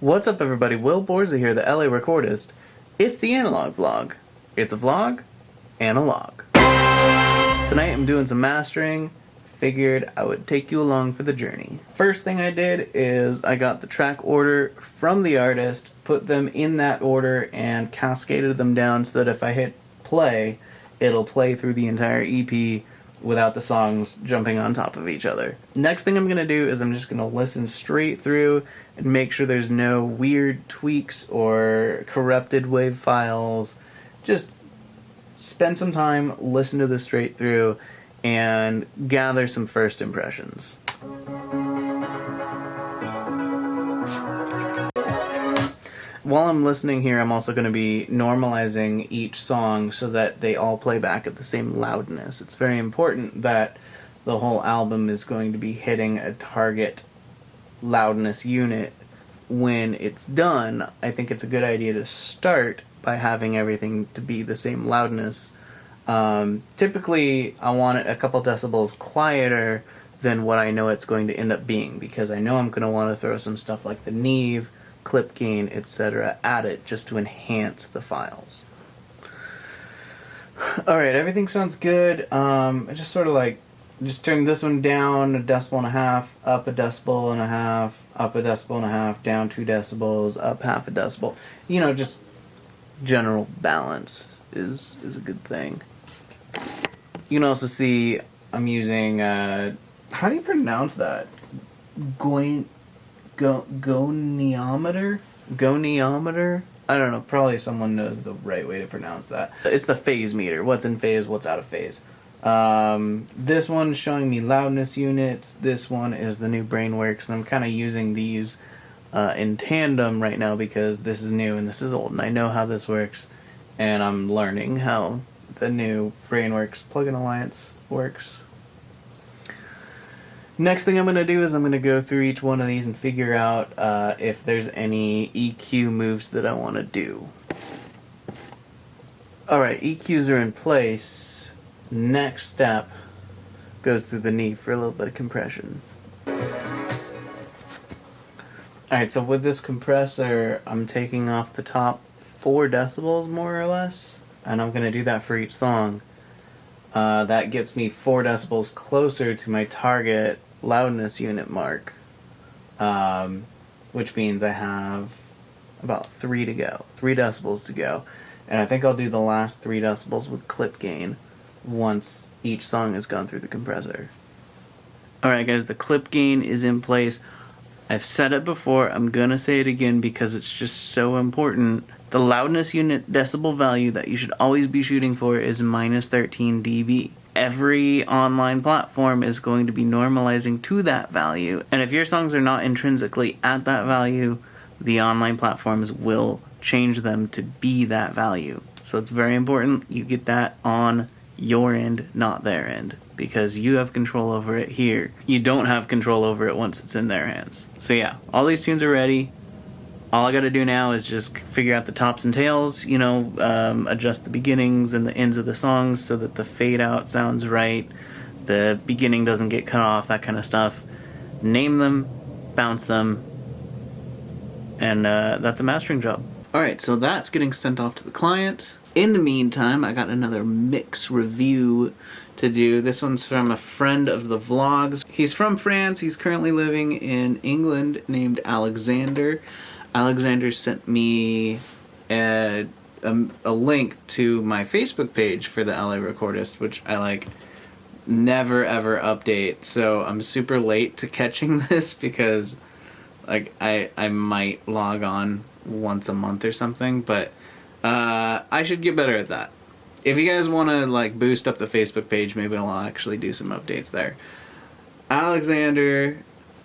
What's up, everybody? Will Borza here, the LA recordist. It's the analog vlog. It's a vlog and a log. Tonight I'm doing some mastering. Figured I would take you along for the journey. First thing I did is I got the track order from the artist, put them in that order, and cascaded them down so that if I hit play, it'll play through the entire EP without the songs jumping on top of each other. Next thing I'm going to do is I'm just going to listen straight through and make sure there's no weird tweaks or corrupted wave files. Just spend some time, listen to this straight through, and gather some first impressions. While I'm listening here, I'm also going to be normalizing each song so that they all play back at the same loudness. It's very important that the whole album is going to be hitting a target loudness unit when it's done. I think it's a good idea to start by having everything to be the same loudness. Typically, I want it a couple decibels quieter than what I know it's going to end up being, because I know I'm going to want to throw some stuff like the Neve, clip gain, etc. at it just to enhance the files. Alright, everything sounds good. I just sort of like, just turn this one down 1.5 decibels, up 1.5 decibels, up 1.5 decibels, down 2 decibels, up 0.5 decibel. You know, just general balance is a good thing. You can also see I'm using, how do you pronounce that? Goniometer? Goniometer? I don't know, probably someone knows the right way to pronounce that. It's the phase meter. What's in phase, what's out of phase. This one's showing me loudness units. This one is the new Brainworks, and I'm kind of using these in tandem right now because this is new and this is old, and I know how this works, and I'm learning how the new Brainworks plugin alliance works. Next thing I'm going to do is I'm going to go through each one of these and figure out if there's any EQ moves that I want to do. Alright, EQs are in place. Next step goes through the Neve for a little bit of compression. Alright, so with this compressor, I'm taking off the top 4 decibels more or less, and I'm going to do that for each song. That gets me 4 decibels closer to my target loudness unit mark, which means I have about 3 to go, 3 decibels to go, and I think I'll do the last 3 decibels with clip gain once each song has gone through the compressor. Alright guys, the clip gain is in place. I've said it before, I'm gonna say it again because it's just so important. The loudness unit decibel value that you should always be shooting for is -13 dB. Every online platform is going to be normalizing to that value, and if your songs are not intrinsically at that value, the online platforms will change them to be that value. So it's very important you get that on your end, not their end, because you have control over it here. You don't have control over it once it's in their hands. So yeah, all these tunes are ready. All I gotta do now is just figure out the tops and tails, you know, adjust the beginnings and the ends of the songs so that the fade out sounds right, the beginning doesn't get cut off, that kind of stuff. Name them, bounce them, and that's a mastering job. Alright, so that's getting sent off to the client. In the meantime, I got another mix review to do. This one's from a friend of the vlogs. He's from France, he's currently living in England, named Alexander. Alexander sent me a link to my Facebook page for the LA Recordist, which I like never ever update, so I'm super late to catching this because like I might log on once a month or something, but I should get better at that. If you guys want to like boost up the Facebook page, maybe I'll actually do some updates there. Alexander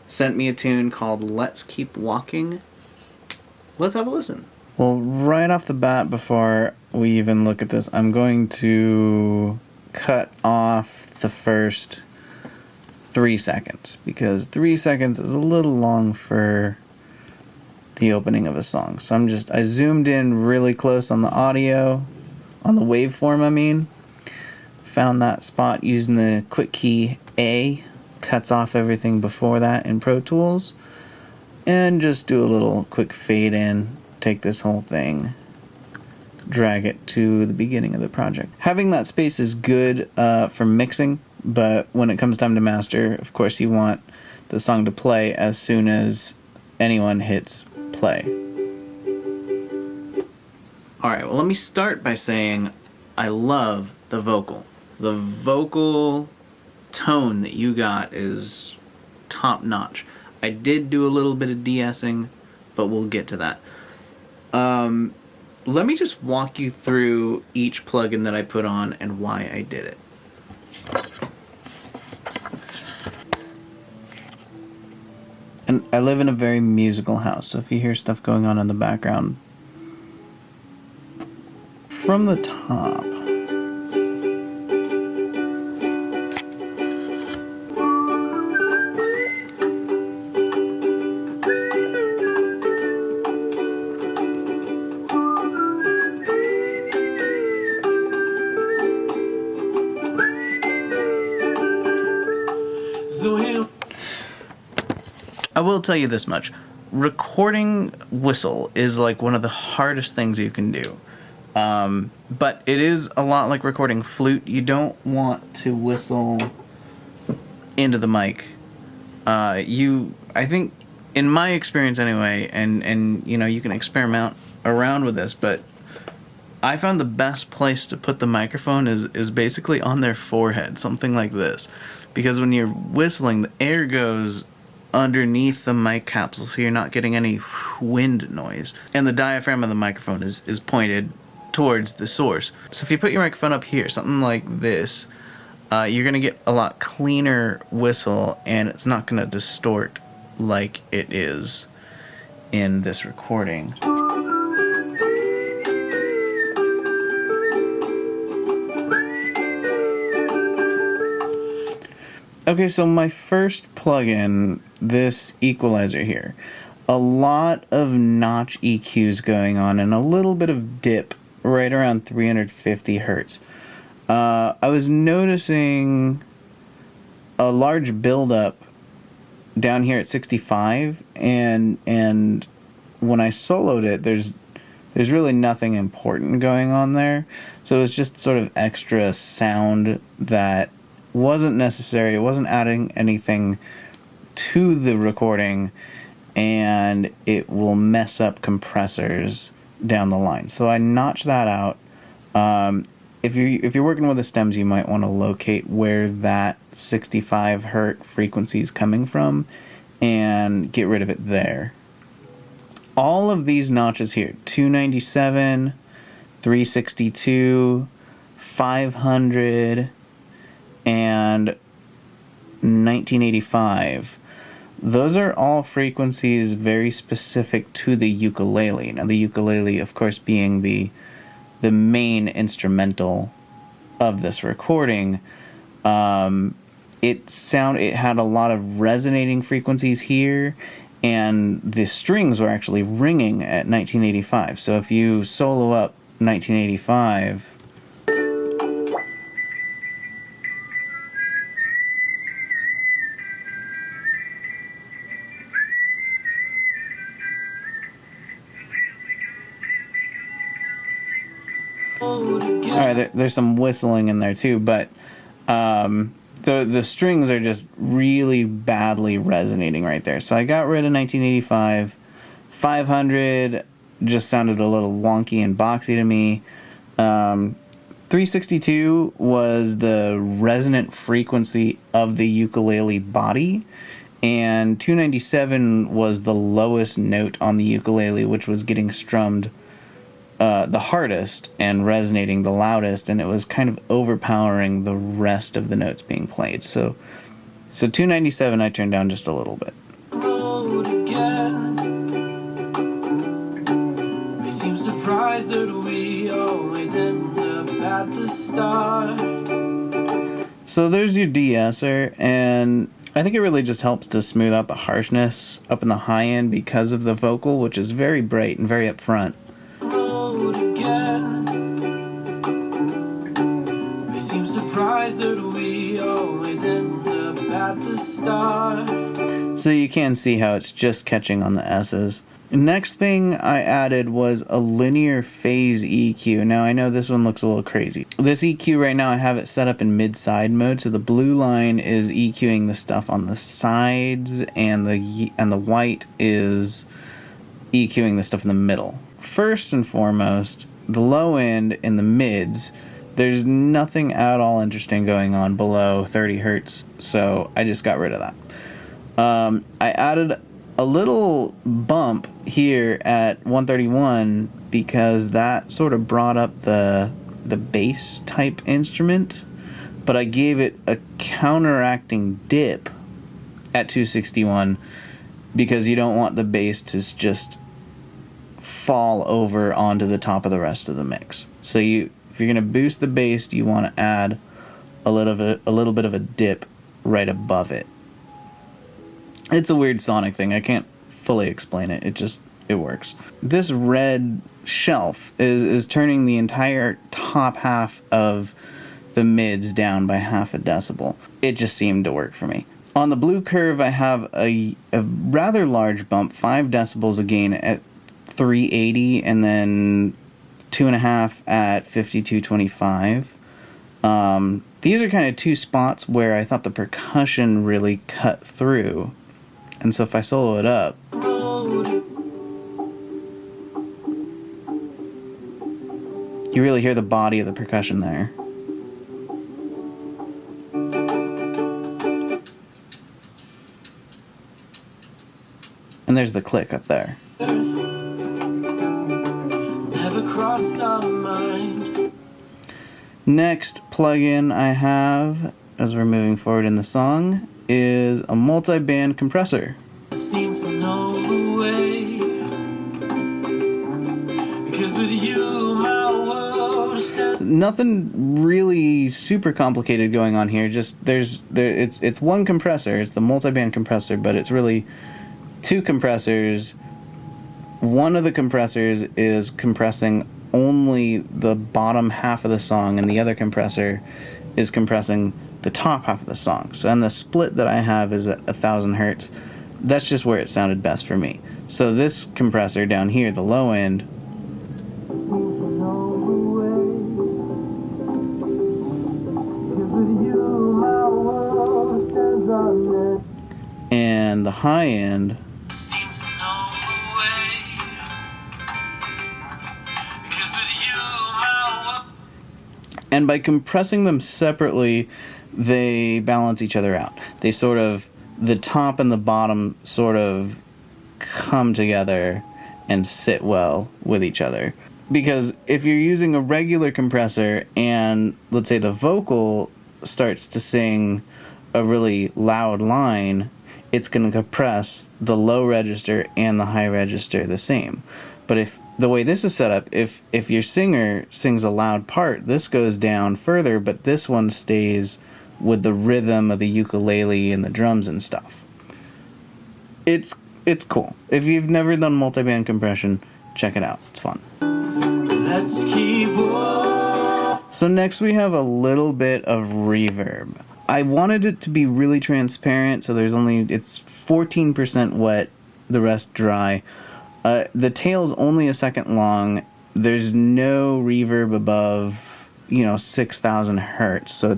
sent me a tune called Let's Keep Walking. Let's have a listen. Well, right off the bat, before we even look at this, I'm going to cut off the first 3 seconds, because 3 seconds is a little long for the opening of a song. So I zoomed in really close on the audio, on the waveform I mean, found that spot using the quick key A, cuts off everything before that in Pro Tools. and just do a little quick fade in, take this whole thing, drag it to the beginning of the project. Having that space is good for mixing, but when it comes time to master, of course you want the song to play as soon as anyone hits play. Alright, well let me start by saying I love the vocal. The vocal tone that you got is top notch. I did do a little bit of de-essing, but we'll get to that. Let me just walk you through each plugin that I put on and why I did it. And I live in a very musical house, so if you hear stuff going on in the background, from the top. I will tell you this much. Recording whistle is like one of the hardest things you can do. But it is a lot like recording flute. You don't want to whistle into the mic. I think, in my experience anyway, and you know, you can experiment around with this, but I found the best place to put the microphone is basically on their forehead, something like this. Because when you're whistling, the air goes underneath the mic capsule, so you're not getting any wind noise. And the diaphragm of the microphone is pointed towards the source. So if you put your microphone up here, something like this, you're going to get a lot cleaner whistle, and it's not going to distort like it is in this recording. Okay, so my first plugin, this equalizer here, a lot of notch EQs going on and a little bit of dip right around 350 hertz. I was noticing a large buildup down here at 65, and when I soloed it, there's really nothing important going on there, so it's just sort of extra sound that wasn't necessary. It wasn't adding anything to the recording, and it will mess up compressors down the line. So I notched that out. If you're working with the stems, you might want to locate where that 65 hertz frequency is coming from and get rid of it there. All of these notches here, 297, 362, 500, and 1985. Those are all frequencies very specific to the ukulele. Now the ukulele, of course, being the main instrumental of this recording, it had a lot of resonating frequencies here, and the strings were actually ringing at 1985. So if you solo up 1985, alright, there's some whistling in there too, but the strings are just really badly resonating right there. So I got rid of 1985. 500 just sounded a little wonky and boxy to me. 362 was the resonant frequency of the ukulele body, and 297 was the lowest note on the ukulele, which was getting strummed the hardest and resonating the loudest, and it was kind of overpowering the rest of the notes being played. So 297 I turned down just a little bit. We seem surprised that we always end up at the start. So there's your de-esser, and I think it really just helps to smooth out the harshness up in the high end because of the vocal, which is very bright and very upfront. We seem surprised that we always end up at the start. So you can see how it's just catching on the S's. Next thing I added was a linear phase EQ. Now I know this one looks a little crazy. This EQ right now I have it set up in mid-side mode, so the blue line is EQing the stuff on the sides, and the white is EQing the stuff in the middle. First and foremost, the low end and the mids, there's nothing at all interesting going on below 30 hertz, so I just got rid of that. I added a little bump here at 131 because that sort of brought up the bass type instrument, but I gave it a counteracting dip at 261 because you don't want the bass to just fall over onto the top of the rest of the mix. So if you're going to boost the bass, you want to add a little bit of a dip right above it. It's a weird sonic thing. I can't fully explain it. It works. This red shelf is turning the entire top half of the mids down by half a decibel. It just seemed to work for me. On the blue curve, I have a rather large bump, 5 decibels a gain at 380, and then 2.5 at 5225. These are kind of two spots where I thought the percussion really cut through. And so if I solo it up, you really hear the body of the percussion there. And there's the click up there. Never crossed our mind. Next plugin I have, as we're moving forward in the song, is a multiband compressor. Seem to know the way. Because with you, my world is Nothing really super complicated going on here. Just it's one compressor. It's the multiband compressor, but it's really two compressors. One of the compressors is compressing only the bottom half of the song, and the other compressor is compressing the top half of the song. So, and the split that I have is at 1,000 hertz. That's just where it sounded best for me. So this compressor down here, the low end, and the high end seems to know the way. Because with you, my world. And by compressing them separately, they balance each other out. They sort of, the top and the bottom sort of come together and sit well with each other. Because if you're using a regular compressor and, let's say, the vocal starts to sing a really loud line, it's going to compress the low register and the high register the same. But if the way this is set up, if your singer sings a loud part, this goes down further, but this one stays with the rhythm of the ukulele and the drums and stuff. It's cool. If you've never done multiband compression, check it out. It's fun. Let's keep walking. So next we have a little bit of reverb. I wanted it to be really transparent, so it's 14% wet, the rest dry. The tail's only a second long. There's no reverb above, 6,000 hertz, so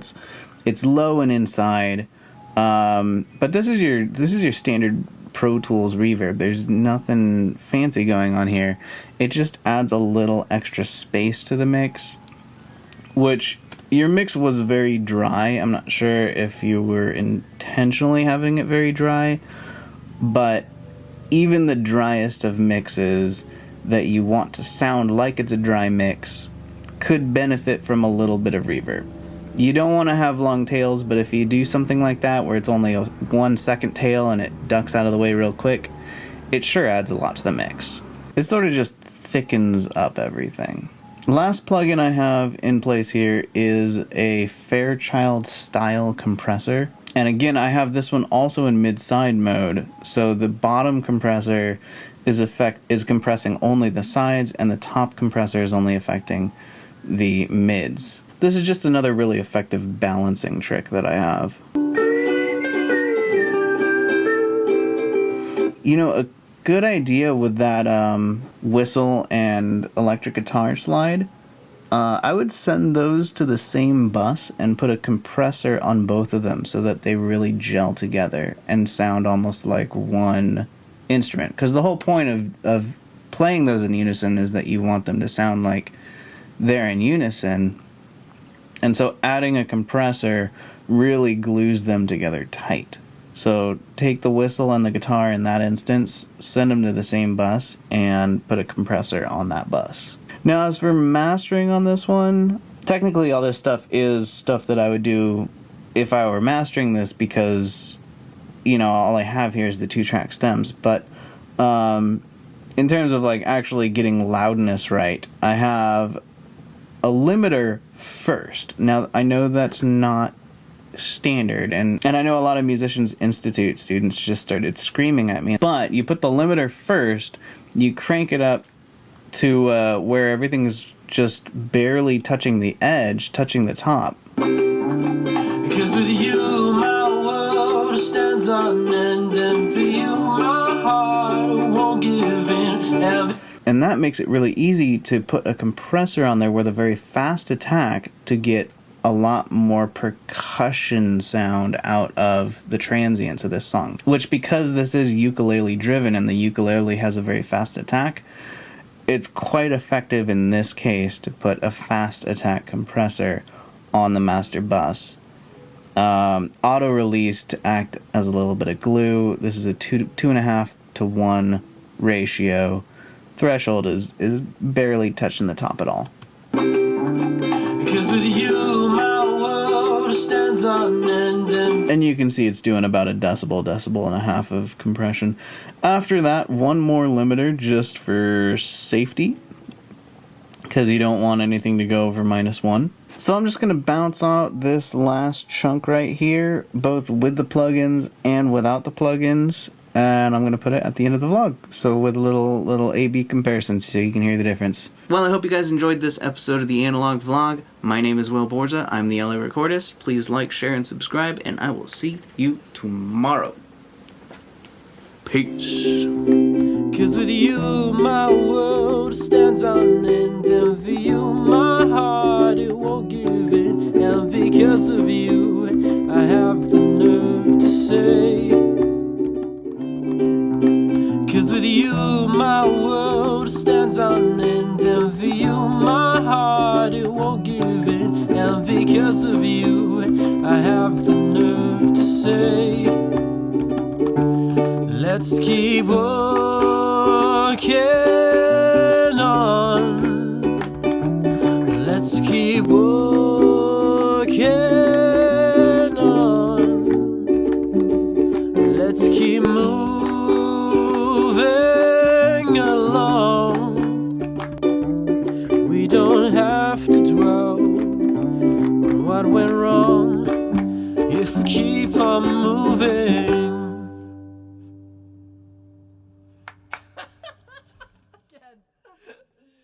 it's low and inside. But this is your standard Pro Tools reverb. There's nothing fancy going on here. It just adds a little extra space to the mix, which your mix was very dry. I'm not sure if you were intentionally having it very dry, but even the driest of mixes that you want to sound like it's a dry mix could benefit from a little bit of reverb. You don't want to have long tails, but if you do something like that where it's only a 1 second tail and it ducks out of the way real quick, it sure adds a lot to the mix. It sort of just thickens up everything. Last plugin I have in place here is a Fairchild style compressor. And again, I have this one also in mid-side mode. So the bottom compressor is compressing only the sides, and the top compressor is only affecting the mids. This is just another really effective balancing trick that I have. You know, a good idea with that whistle and electric guitar slide, I would send those to the same bus and put a compressor on both of them so that they really gel together and sound almost like one instrument. Because the whole point of playing those in unison is that you want them to sound like they're in unison. And so adding a compressor really glues them together tight. So take the whistle and the guitar in that instance, send them to the same bus, and put a compressor on that bus. Now, as for mastering on this one, technically all this stuff is stuff that I would do if I were mastering this because, you know, all I have here is the 2-track stems. But in terms of like actually getting loudness right, I have a limiter first. Now, I know that's not standard, and I know a lot of Musicians Institute students just started screaming at me, but you put the limiter first, you crank it up to where everything's just barely touching the edge, touching the top. Because with you my world stands on end, and for you my heart won't give in. And that makes it really easy to put a compressor on there with a very fast attack to get a lot more percussion sound out of the transients of this song. Which, because this is ukulele driven and the ukulele has a very fast attack, it's quite effective in this case to put a fast attack compressor on the master bus. Auto release to act as a little bit of glue. This is a 2.5 to 1 ratio. Threshold is barely touching the top at all. Because with you my world stands on end, and you can see it's doing about a decibel and a half of compression. After that, one more limiter just for safety, because you don't want anything to go over -1. So I'm just going to bounce out this last chunk right here, both with the plugins and without the plugins, and I'm going to put it at the end of the vlog, so with a little A-B comparison so you can hear the difference. Well, I hope you guys enjoyed this episode of the Analog Vlog. My name is Will Borza. I'm the LA Recordist. Please like, share, and subscribe, and I will see you tomorrow. Peace. 'Cause with you my world stands on end, and for you my heart it won't give in, and because of you I have the nerve to say. 'Cause with you my world stands on end, and for you my heart it won't give in, and because of you I have the nerve to say. Let's keep working on. Let's keep working on. Let's keep moving along. We don't have to dwell on what went wrong if we keep on moving.